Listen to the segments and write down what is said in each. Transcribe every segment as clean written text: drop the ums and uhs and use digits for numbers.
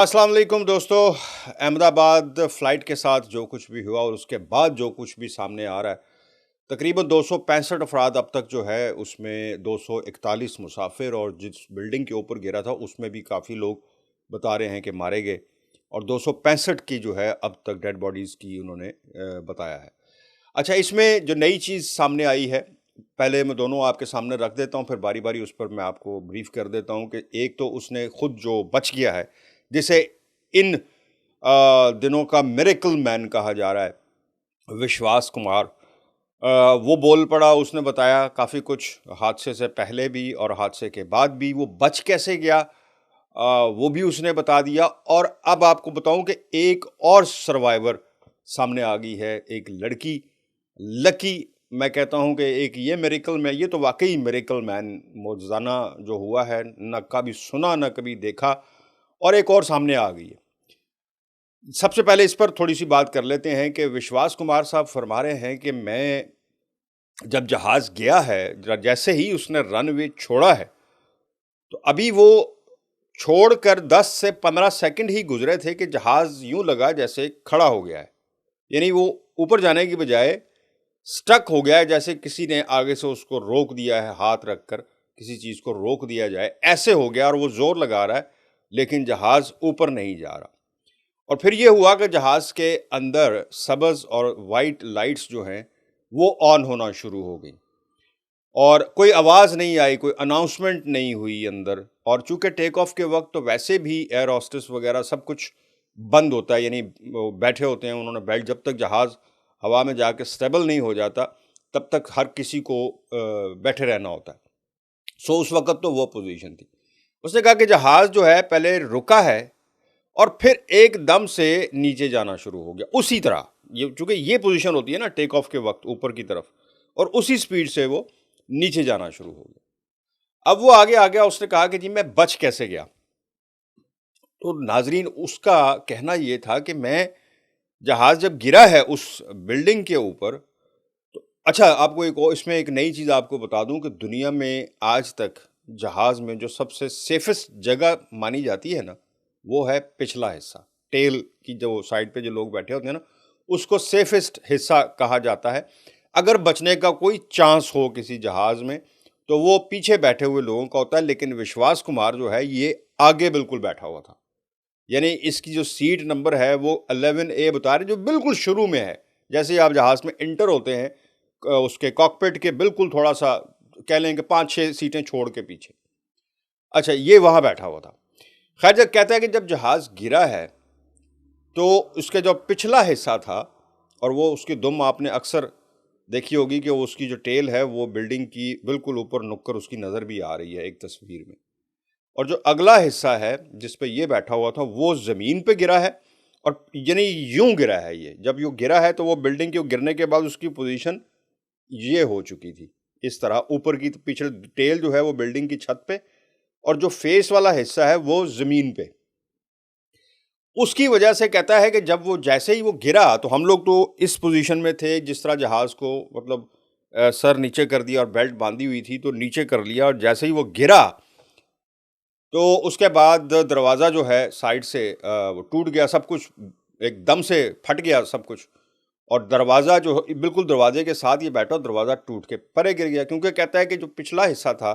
अस्सलाम वालेकुम दोस्तों। अहमदाबाद फ़्लाइट के साथ जो कुछ भी हुआ और उसके बाद जो कुछ भी सामने आ रहा है, तकरीबन 265 अफराद अब तक जो है उसमें 241 मुसाफिर और जिस बिल्डिंग के ऊपर गिरा था उसमें भी काफ़ी लोग बता रहे हैं कि मारे गए और 265 की जो है अब तक डेड बॉडीज़ की उन्होंने बताया है। अच्छा, इसमें जो नई चीज़ सामने आई है, पहले मैं दोनों आपके सामने रख देता हूँ, फिर बारी-बारी उस पर मैं आपको ब्रीफ़ कर देता हूँ कि एक तो उसने खुद जो बच गया है, जिसे इन दिनों का मिरेकल मैन कहा जा रहा है, विश्वास कुमार। वो बोल पड़ा, उसने बताया काफ़ी कुछ हादसे से पहले भी और हादसे के बाद भी, वो बच कैसे गया वो भी उसने बता दिया। और अब आपको बताऊं कि एक और सर्वाइवर सामने आ गई है, एक लड़की लकी। मैं कहता हूं कि एक ये मिरेकल मैन, ये तो वाकई मिरेकल मैन मौजज़ाना जो हुआ है, न कभी सुना न कभी देखा, और एक और सामने आ गई है। सबसे पहले इस पर थोड़ी सी बात कर लेते हैं कि विश्वास कुमार साहब फरमा रहे हैं कि मैं जब जहाज़ गया है, जैसे ही उसने रनवे छोड़ा है, तो अभी वो छोड़कर 10 से 15 सेकंड ही गुजरे थे कि जहाज़ यूं लगा जैसे खड़ा हो गया है। यानी वो ऊपर जाने की बजाय स्टक हो गया है, जैसे किसी ने आगे से उसको रोक दिया है, हाथ रखकर किसी चीज़ को रोक दिया जाए, ऐसे हो गया। और वो जोर लगा रहा है लेकिन जहाज़ ऊपर नहीं जा रहा। और फिर ये हुआ कि जहाज़ के अंदर सब्ज़ और वाइट लाइट्स जो हैं वो ऑन होना शुरू हो गई और कोई आवाज़ नहीं आई, कोई अनाउंसमेंट नहीं हुई अंदर। और चूंकि टेक ऑफ के वक्त तो वैसे भी एयर होस्टेस वगैरह सब कुछ बंद होता है, यानी वो बैठे होते हैं उन्होंने बेल्ट, जब तक जहाज़ हवा में जाके स्टेबल नहीं हो जाता तब तक हर किसी को बैठे रहना होता है। सो उस वक्त तो वो पोजीशन थी। उसने कहा कि जहाज़ जो है पहले रुका है और फिर एकदम से नीचे जाना शुरू हो गया उसी तरह। ये चूंकि ये पोजीशन होती है ना टेक ऑफ के वक्त ऊपर की तरफ, और उसी स्पीड से वो नीचे जाना शुरू हो गया। अब वो आगे आ गया, उसने कहा कि जी मैं बच कैसे गया। तो नाजरीन, उसका कहना ये था कि मैं जहाज जब गिरा है उस बिल्डिंग के ऊपर, तो अच्छा आपको एक और इसमें एक नई चीज़ आपको बता दूं कि दुनिया में आज तक जहाज में जो सबसे सेफेस्ट जगह मानी जाती है ना, वो है पिछला हिस्सा, टेल की जो साइड पे जो लोग बैठे होते हैं ना, उसको सेफेस्ट हिस्सा कहा जाता है। अगर बचने का कोई चांस हो किसी जहाज में तो वो पीछे बैठे हुए लोगों का होता है, लेकिन विश्वास कुमार जो है ये आगे बिल्कुल बैठा हुआ था। यानी इसकी जो सीट नंबर है वो 11A बता रहे, जो बिल्कुल शुरू में है। जैसे ही आप जहाज़ में इंटर होते हैं उसके कॉकपिट के बिल्कुल थोड़ा सा कह लें कि 5-6 सीटें छोड़ के पीछे। अच्छा, ये वहाँ बैठा हुआ था। खैर, जब कहता है कि जब जहाज़ गिरा है तो उसका जो पिछला हिस्सा था, और वो उसकी दुम आपने अक्सर देखी होगी कि वो उसकी जो टेल है वो बिल्डिंग की बिल्कुल ऊपर नुक्कर उसकी नज़र भी आ रही है एक तस्वीर में। और जो अगला हिस्सा है जिस पे ये बैठा हुआ था वो ज़मीन पे गिरा है, और यानी यूं गिरा है। ये जब यूं गिरा है तो वो बिल्डिंग के गिरने के बाद उसकी पोजीशन ये हो चुकी थी इस तरह, ऊपर की पिछले टेल जो है वो बिल्डिंग की छत पे और जो फेस वाला हिस्सा है वो ज़मीन पे। उसकी वजह से कहता है कि जब वो जैसे ही वो गिरा तो हम लोग तो इस पोजीशन में थे जिस तरह जहाज़ को मतलब सर नीचे कर दिया और बेल्ट बांधी हुई थी तो नीचे कर लिया, और जैसे ही वो गिरा तो उसके बाद दरवाज़ा जो है साइड से वो टूट गया, सब कुछ एकदम से फट गया सब कुछ। और दरवाज़ा जो बिल्कुल दरवाजे के साथ ये बैठा, दरवाज़ा टूट के परे गिर गया, क्योंकि कहता है कि जो पिछला हिस्सा था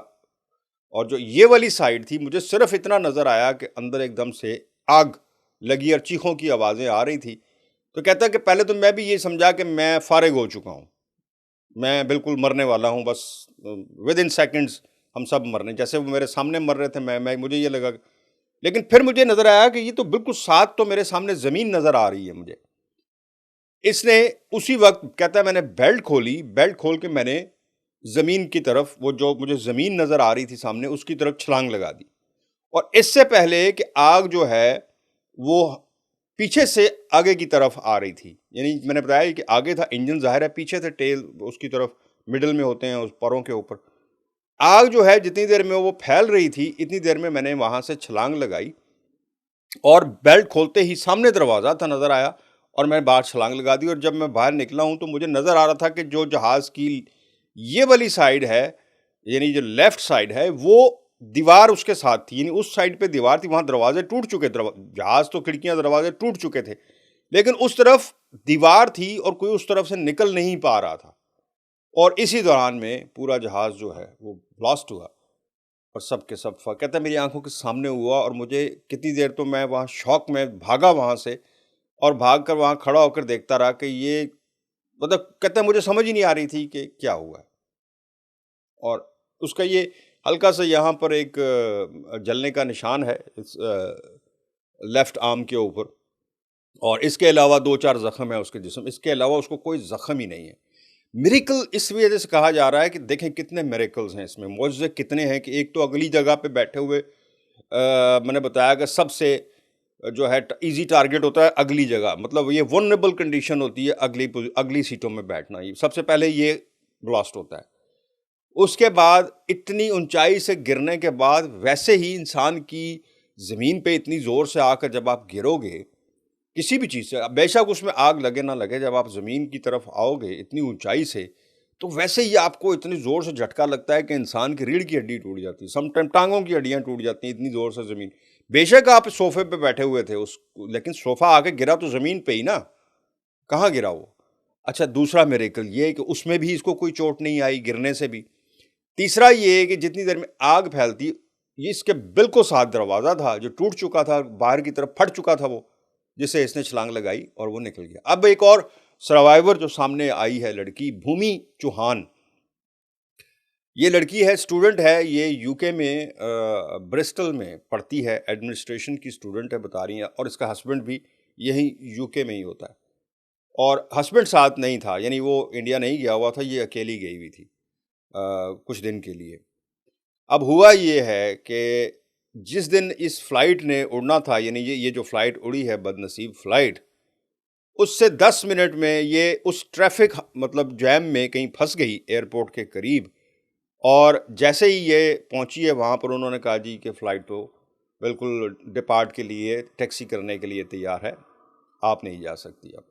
और जो ये वाली साइड थी, मुझे सिर्फ इतना नज़र आया कि अंदर एकदम से आग लगी और चीखों की आवाज़ें आ रही थी। तो कहता है कि पहले तो मैं भी ये समझा कि मैं फारिग हो चुका हूँ, मैं बिल्कुल मरने वाला हूँ, बस विद इन सेकेंड्स हम सब मरने, जैसे वो मेरे सामने मर रहे थे मैं मुझे ये लगा। लेकिन फिर मुझे नज़र आया कि ये तो बिल्कुल साथ तो मेरे सामने ज़मीन नज़र आ रही है मुझे। इसने उसी वक्त कहता है मैंने बेल्ट खोली, बेल्ट खोल के मैंने ज़मीन की तरफ, वो जो मुझे ज़मीन नज़र आ रही थी सामने उसकी तरफ छलांग लगा दी। और इससे पहले कि आग जो है वो पीछे से आगे की तरफ आ रही थी, यानी मैंने बताया कि आगे था इंजन, ज़ाहिर है पीछे से टेल उसकी तरफ मिडल में होते हैं उस परों के ऊपर। आग जो है जितनी देर में वो फैल रही थी इतनी देर में मैंने वहां से छलांग लगाई, और बेल्ट खोलते ही सामने दरवाज़ा था नज़र आया और मैं बाहर छलांग लगा दी। और जब मैं बाहर निकला हूं तो मुझे नज़र आ रहा था कि जो जहाज़ की ये वाली साइड है, यानी जो लेफ्ट साइड है, वो दीवार उसके साथ थी, यानी उस साइड पे दीवार थी, वहाँ दरवाजे टूट चुके, जहाज़ तो खिड़कियाँ दरवाजे टूट चुके थे, लेकिन उस तरफ दीवार थी और कोई उस तरफ से निकल नहीं पा रहा था। और इसी दौरान में पूरा जहाज़ जो है वो ब्लास्ट हुआ और सब के सब कहते हैं मेरी आँखों के सामने हुआ और मुझे कितनी देर तो मैं वहाँ शॉक में भागा वहाँ से और भाग कर वहाँ खड़ा होकर देखता रहा कि ये मतलब कहते हैं मुझे समझ ही नहीं आ रही थी कि क्या हुआ है। और उसका ये हल्का-सा यहाँ पर एक जलने का निशान है इस लेफ्ट आर्म के ऊपर और इसके अलावा 2-4 ज़ख्म है उसके जिस्म, इसके अलावा उसको कोई ज़ख्म ही नहीं है। मिरेकल इस वजह से कहा जा रहा है कि देखें कितने मिरेकल्स हैं इसमें, मौजज़े कितने हैं कि एक तो अगली जगह पे बैठे हुए मैंने बताया कि सबसे जो है इजी टारगेट होता है अगली जगह, मतलब ये वल्नरेबल कंडीशन होती है अगली सीटों में बैठना, ये सबसे पहले ये ब्लास्ट होता है। उसके बाद इतनी ऊंचाई से गिरने के बाद वैसे ही इंसान की ज़मीन पे इतनी ज़ोर से आकर जब आप गिरोगे किसी भी चीज़ से, अब बेशक उसमें आग लगे ना लगे, जब आप ज़मीन की तरफ आओगे इतनी ऊंचाई से, तो वैसे ही आपको इतनी ज़ोर से झटका लगता है कि इंसान की रीढ़ की हड्डी टूट जाती है, समटाइम टांगों की हड्डियाँ टूट जाती हैं, इतनी ज़ोर से ज़मीन। बेशक आप सोफे पे बैठे हुए थे लेकिन सोफा आके गिरा तो ज़मीन पे ही ना, कहाँ गिरा वो? अच्छा, दूसरा मिरेकल ये है कि उसमें भी इसको कोई चोट नहीं आई गिरने से भी। तीसरा ये है कि जितनी देर में आग फैलती, ये इसके बिल्कुल साथ दरवाज़ा था जो टूट चुका था, बाहर की तरफ फट चुका था वो, जिसे इसने छलांग लगाई और वो निकल गया। अब एक और सर्वाइवर जो सामने आई है लड़की, भूमि चौहान। ये लड़की है, स्टूडेंट है, ये यूके में ब्रिस्टल में पढ़ती है, एडमिनिस्ट्रेशन की स्टूडेंट है बता रही है, और इसका हस्बैंड भी यहीं यूके में ही होता है और हस्बैंड साथ नहीं था, यानी वो इंडिया नहीं गया हुआ था, ये अकेली गई हुई थी कुछ दिन के लिए। अब हुआ ये है कि जिस दिन इस फ्लाइट ने उड़ना था, यानी ये जो फ्लाइट उड़ी है बदनसीब फ्लाइट, उससे 10 मिनट में ये उस ट्रैफिक मतलब जैम में कहीं फंस गई एयरपोर्ट के करीब, और जैसे ही ये पहुंची है वहाँ पर उन्होंने कहा जी कि फ़्लाइट तो बिल्कुल डिपार्ट के लिए टैक्सी करने के लिए तैयार है, आप नहीं जा सकती अब।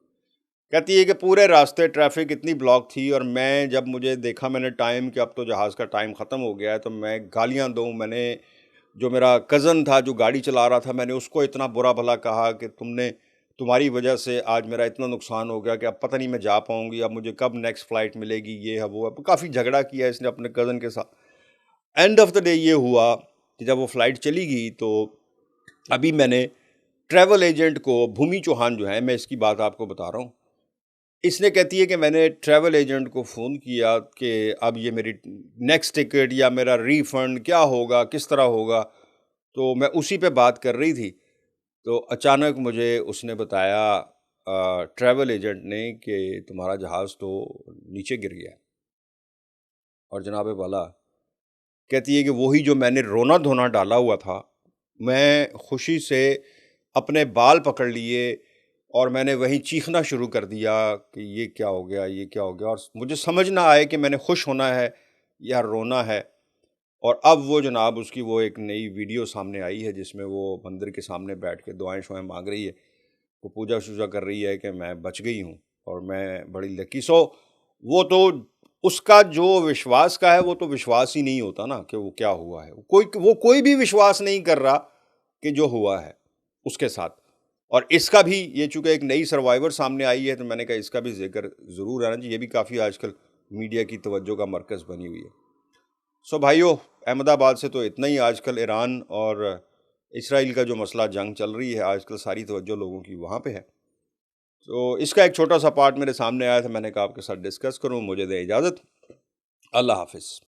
कहती है कि पूरे रास्ते ट्रैफिक इतनी ब्लॉक थी और मैं जब मुझे देखा मैंने टाइम कि अब तो जहाज़ का टाइम ख़त्म हो गया है, तो मैं गालियाँ दूँ, मैंने जो मेरा कज़न था जो गाड़ी चला रहा था मैंने उसको इतना बुरा भला कहा कि तुम्हारी वजह से आज मेरा इतना नुकसान हो गया कि अब पता नहीं मैं जा पाऊँगी, अब मुझे कब नेक्स्ट फ़्लाइट मिलेगी, ये है वो है। काफ़ी झगड़ा किया इसने अपने कज़न के साथ। एंड ऑफ़ द डे ये हुआ कि जब वो फ़्लाइट चली गई तो अभी मैंने ट्रैवल एजेंट को, भूमि चौहान जो है, मैं इसकी बात आपको बता रहा हूँ, इसने कहती है कि मैंने ट्रैवल एजेंट को फ़ोन किया कि अब ये मेरी नेक्स्ट टिकट या मेरा रिफ़ंड क्या होगा, किस तरह होगा? तो मैं उसी पे बात कर रही थी, तो अचानक मुझे उसने बताया ट्रैवल एजेंट ने कि तुम्हारा जहाज़ तो नीचे गिर गया है। और जनाब वाला कहती है कि वही जो मैंने रोना-धोना डाला हुआ था, मैं खुशी से अपने बाल पकड़ लिए और मैंने वहीं चीखना शुरू कर दिया कि ये क्या हो गया, ये क्या हो गया? और मुझे समझ ना आए कि मैंने खुश होना है या रोना है। और अब वो जनाब उसकी वो एक नई वीडियो सामने आई है जिसमें वो मंदिर के सामने बैठ के दुआएँ-शुआएँ माँग रही है। वो पूजा-शूजा कर रही है कि मैं बच गई हूँ और मैं बड़ी लकी। सो वो तो उसका जो विश्वास का है वो तो विश्वास ही नहीं होता ना कि वो क्या हुआ है। वो कोई भी विश्वास नहीं कर रहा कि जो हुआ है उसके साथ। और इसका भी, ये चूँकि एक नई सर्वाइवर सामने आई है तो मैंने कहा इसका भी ज़िक्र ज़रूर आना चाहिए। ये भी काफ़ी आजकल मीडिया की तवज्जो का मरकज़ बनी हुई है। सो भाइयों, अहमदाबाद से तो इतना ही। आजकल ईरान और इसराइल का जो मसला जंग चल रही है, आजकल सारी तवज्जो लोगों की वहाँ पे है। तो इसका एक छोटा सा पार्ट मेरे सामने आया था, मैंने कहा आपके साथ डिस्कस करूँ। मुझे दें इजाज़त। अल्लाह हाफ़िज़।